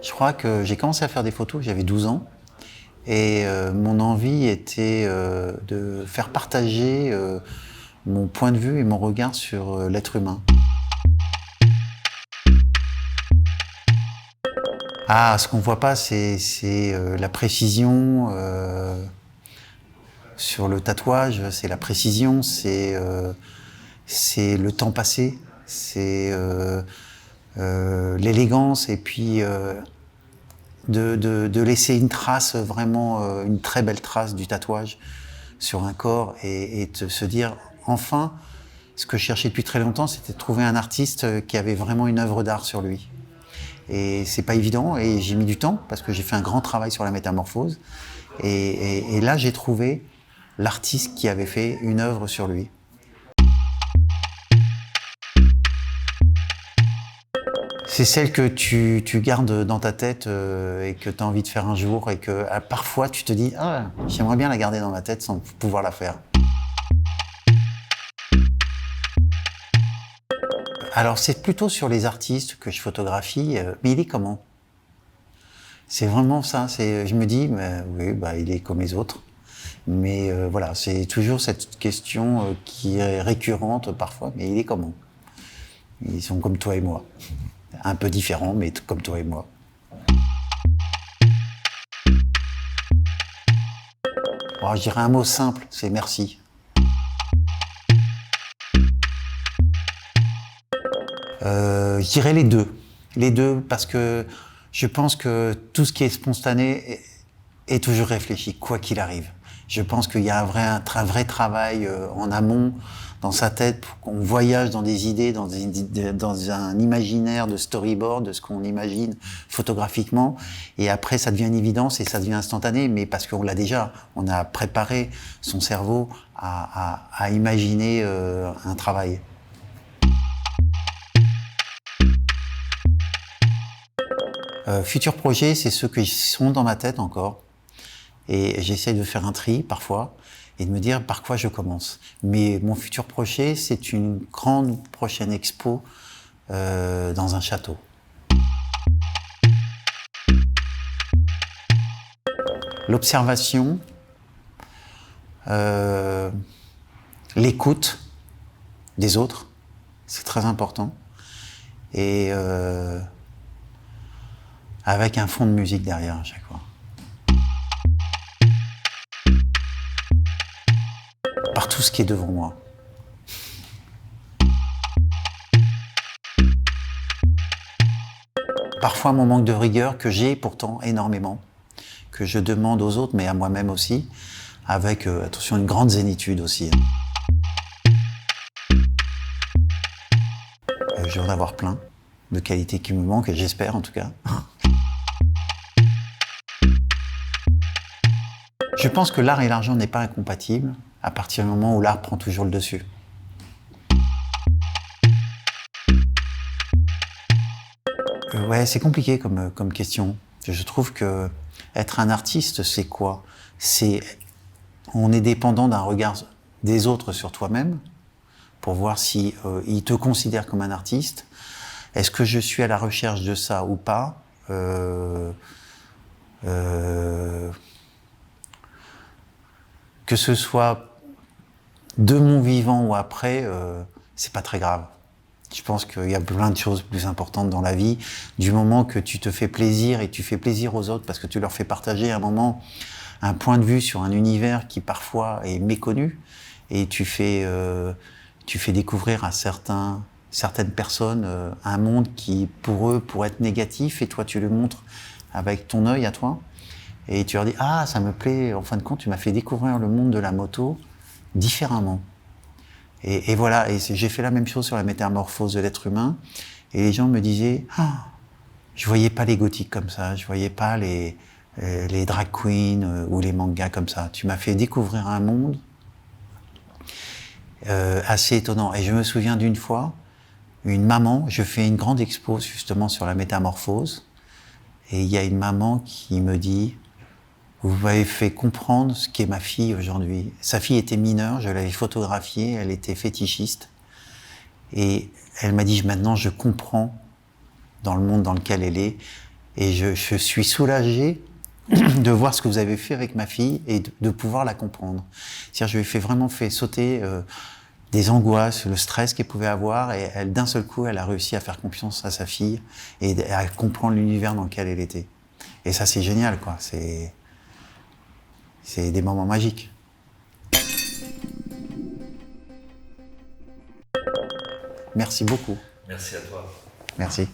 Je crois que j'ai commencé à faire des photos, j'avais 12 ans. Et mon envie était de faire partager mon point de vue et mon regard sur l'être humain. Ah, ce qu'on voit pas, c'est la précision sur le tatouage, c'est la précision, c'est le temps passé, c'est l'élégance et puis de laisser une trace, vraiment une très belle trace du tatouage sur un corps et de se dire, enfin, ce que je cherchais depuis très longtemps, c'était de trouver un artiste qui avait vraiment une œuvre d'art sur lui. Et c'est pas évident et j'ai mis du temps parce que j'ai fait un grand travail sur la métamorphose. Et là, j'ai trouvé l'artiste qui avait fait une œuvre sur lui. C'est celle que tu gardes dans ta tête et que tu as envie de faire un jour et que parfois tu te dis « Ah, j'aimerais bien la garder dans ma tête sans pouvoir la faire ». Alors c'est plutôt sur les artistes que je photographie, mais il est comment? C'est vraiment ça, je me dis « Oui, bah, il est comme les autres ». Mais voilà, c'est toujours cette question qui est récurrente parfois, mais il est comment? Ils sont comme toi et moi. Un peu différents, mais comme toi et moi. Alors, je dirais un mot simple, c'est merci. Je dirais les deux. Les deux, parce que je pense que tout ce qui est spontané est toujours réfléchi, quoi qu'il arrive. Je pense qu'il y a un vrai travail en amont dans sa tête pour qu'on voyage dans des idées, dans un imaginaire de storyboard, de ce qu'on imagine photographiquement. Et après, ça devient une évidence et ça devient instantané, mais parce qu'on l'a déjà. On a préparé son cerveau à imaginer un travail. Futurs projets, c'est ceux qui sont dans ma tête encore. Et j'essaye de faire un tri parfois et de me dire par quoi je commence. Mais mon futur projet, c'est une grande prochaine expo dans un château. L'observation, l'écoute des autres, c'est très important. Et avec un fond de musique derrière à chaque fois. Par tout ce qui est devant moi. Parfois mon manque de rigueur, que j'ai pourtant énormément, que je demande aux autres, mais à moi-même aussi, avec, attention, une grande zénitude aussi. Je vais en avoir plein de qualités qui me manquent, et j'espère en tout cas. Je pense que l'art et l'argent n'est pas incompatible à partir du moment où l'art prend toujours le dessus. Ouais, c'est compliqué comme question. Je trouve que être un artiste, c'est quoi? On est dépendant d'un regard des autres sur toi-même pour voir si ils te considèrent comme un artiste. Est-ce que je suis à la recherche de ça ou pas? Que ce soit de mon vivant ou après, c'est pas très grave. Je pense qu'il y a plein de choses plus importantes dans la vie. Du moment que tu te fais plaisir et tu fais plaisir aux autres parce que tu leur fais partager un moment, un point de vue sur un univers qui parfois est méconnu et tu fais découvrir à certaines personnes un monde qui pour eux pourrait être négatif et toi tu le montres avec ton œil à toi et tu leur dis « Ah, ça me plaît, en fin de compte tu m'as fait découvrir le monde de la moto différemment ». Et voilà, et j'ai fait la même chose sur la métamorphose de l'être humain. Et les gens me disaient, ah, je voyais pas les gothiques comme ça, je voyais pas les drag queens ou les mangas comme ça. Tu m'as fait découvrir un monde assez étonnant. Et je me souviens d'une fois, une maman, je fais une grande expo justement sur la métamorphose, et il y a une maman qui me dit, Vous m'avez fait comprendre ce qu'est ma fille aujourd'hui. Sa fille était mineure, je l'avais photographiée, elle était fétichiste. Et elle m'a dit, maintenant je comprends dans le monde dans lequel elle est. Et je suis soulagé de voir ce que vous avez fait avec ma fille et de pouvoir la comprendre. C'est-à-dire, je lui ai vraiment fait sauter des angoisses, le stress qu'elle pouvait avoir, et elle, d'un seul coup, elle a réussi à faire confiance à sa fille et à comprendre l'univers dans lequel elle était. Et ça, c'est génial, quoi. C'est des moments magiques. Merci beaucoup. Merci à toi. Merci.